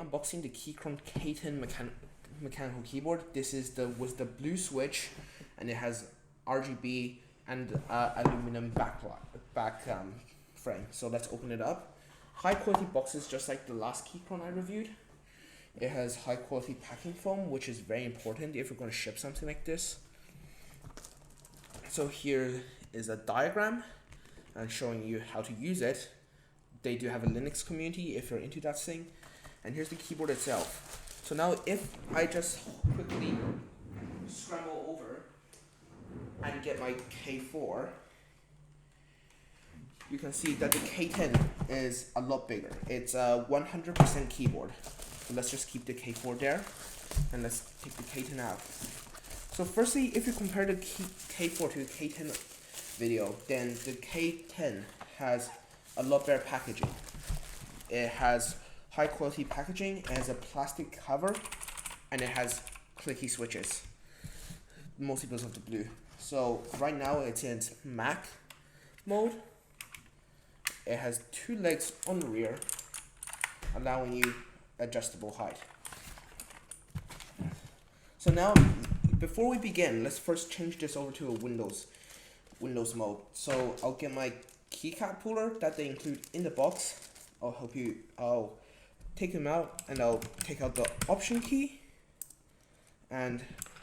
unboxing the Keychron K10 mechanical keyboard. This is with the blue switch, and it has RGB and aluminum back frame. So let's open it up. High quality boxes, just like the last Keychron I reviewed. It has high quality packing foam, which is very important if you're going to ship something like this. So here is a diagram and showing you how to use it. They do have a Linux community if you're into that thing. And here's the keyboard itself. So now if I just quickly scramble over and get my K4, you can see that the K10 is a lot bigger. It's a 100% keyboard. So let's just keep the K4 there, and let's take the K10 out. So firstly, if you compare the K4 to the K10 video, then the K10 has a lot better packaging. It has high quality packaging, it has a plastic cover, and it has clicky switches, mostly because of the blue. So right now it's in Mac mode. It has two legs on the rear, allowing you adjustable height. So now, before we begin, let's first change this over to a Windows mode. So I'll get my keycap puller that they include in the box. I'll take them out, and I'll take out the Option key and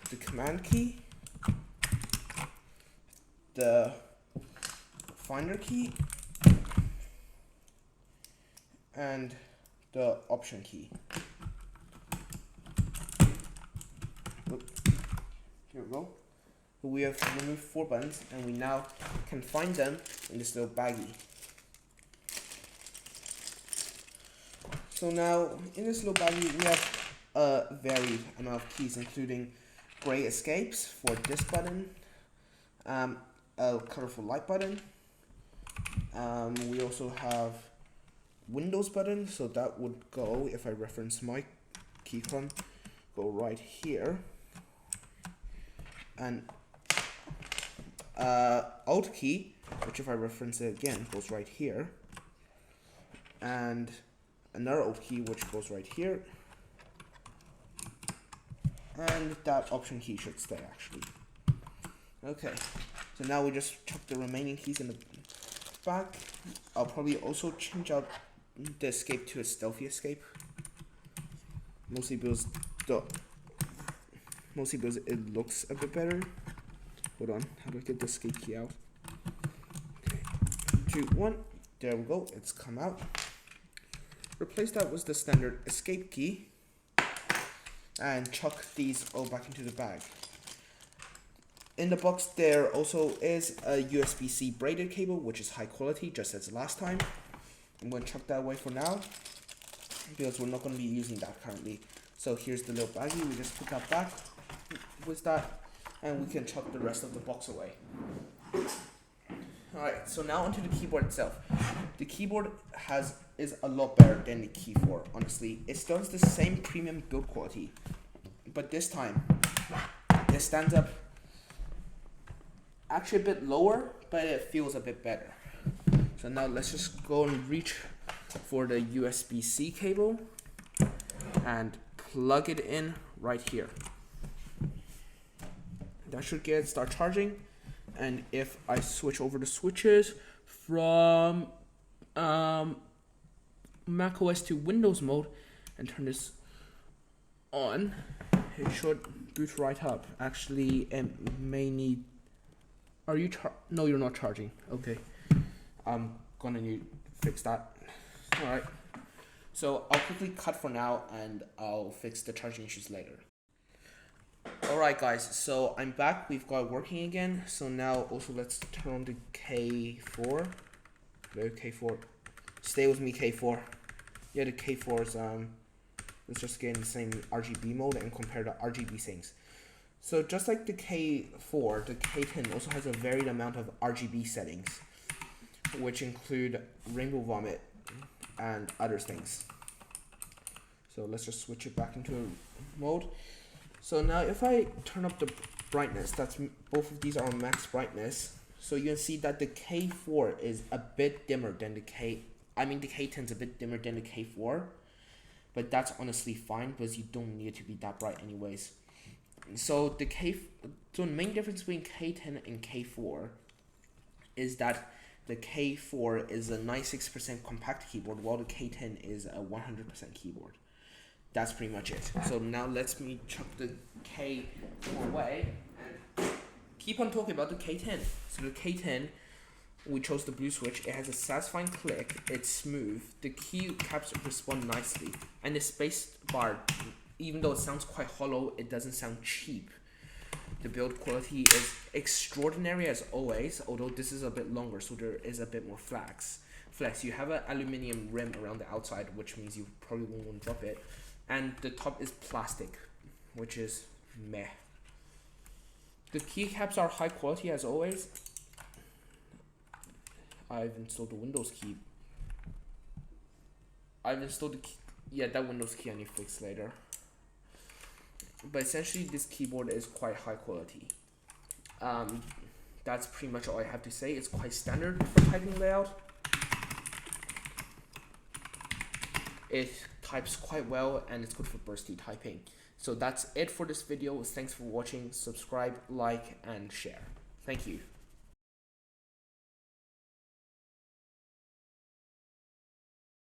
the Command key, the Finder key, and the Option key. Here we go. We have removed 4 buttons, and we now can find them in this little baggie. So now in this little baggie we have a varied amount of keys, including gray escapes for this button, a colorful light button. We also have Windows button, so that would go, if I reference my Keychron, go right here. And Alt key, which if I reference it again, goes right here. And another Alt key, which goes right here. And that Option key should stay, actually. Okay, so now we just chuck the remaining keys in the back. I'll probably also change out the escape to a stealthy escape, mostly because it looks a bit better. Hold on, how do I get the escape key out? Okay, 2, 1, there we go, it's come out. Replace that with the standard escape key, and chuck these all back into the bag. In the box there also is a USB-C braided cable, which is high quality, just as last time. I'm going to chuck that away for now, because we're not going to be using that currently. So here's the little baggie, we just put that back with that, and we can chuck the rest of the box away. Alright, so now onto the keyboard itself. The keyboard is a lot better than the Key4, honestly. It still has the same premium build quality, but this time it stands up actually a bit lower, but it feels a bit better. So now let's just go and reach for the USB-C cable and plug it in right here. That should get it start charging. And if I switch over the switches from macOS to Windows mode and turn this on, it should boot right up. Actually, it may need. Are you no, you're not charging. Okay, I'm gonna need to fix that. All right. So I'll quickly cut for now, and I'll fix the charging issues later. Alright guys, so I'm back, we've got it working again. So now also let's turn on the K4. Hello K4. Stay with me K4. Yeah, the K4's let's just get in the same RGB mode and compare the RGB things. So just like the K4, the K10 also has a varied amount of RGB settings, which include rainbow vomit and other things. So let's just switch it back into a mode. So now if I turn up the brightness, both of these are on max brightness, so you can see that the K4 is a bit dimmer than the K10's a bit dimmer than the K4, but that's honestly fine because you don't need it to be that bright anyways. So the main difference between K10 and K4 is that the K4 is a 96% compact keyboard, while the K10 is a 100% keyboard. That's pretty much it. So now let me chuck the K4 away and keep on talking about the K10. So the K10, we chose the blue switch. It has a satisfying click. It's smooth. The keycaps respond nicely, and the space bar, even though it sounds quite hollow, it doesn't sound cheap. The build quality is extraordinary as always, although this is a bit longer, so there is a bit more flex. You have an aluminium rim around the outside, which means you probably won't want to drop it, and the top is plastic, which is meh. The keycaps are high quality as always. I've installed the Windows key. I've installed the key. Yeah, that Windows key I need to fix later. But essentially, this keyboard is quite high quality. That's pretty much all I have to say. It's quite standard for typing layout. It types quite well, and it's good for bursty typing. So that's it for this video. Thanks for watching. Subscribe, like, and share. Thank you.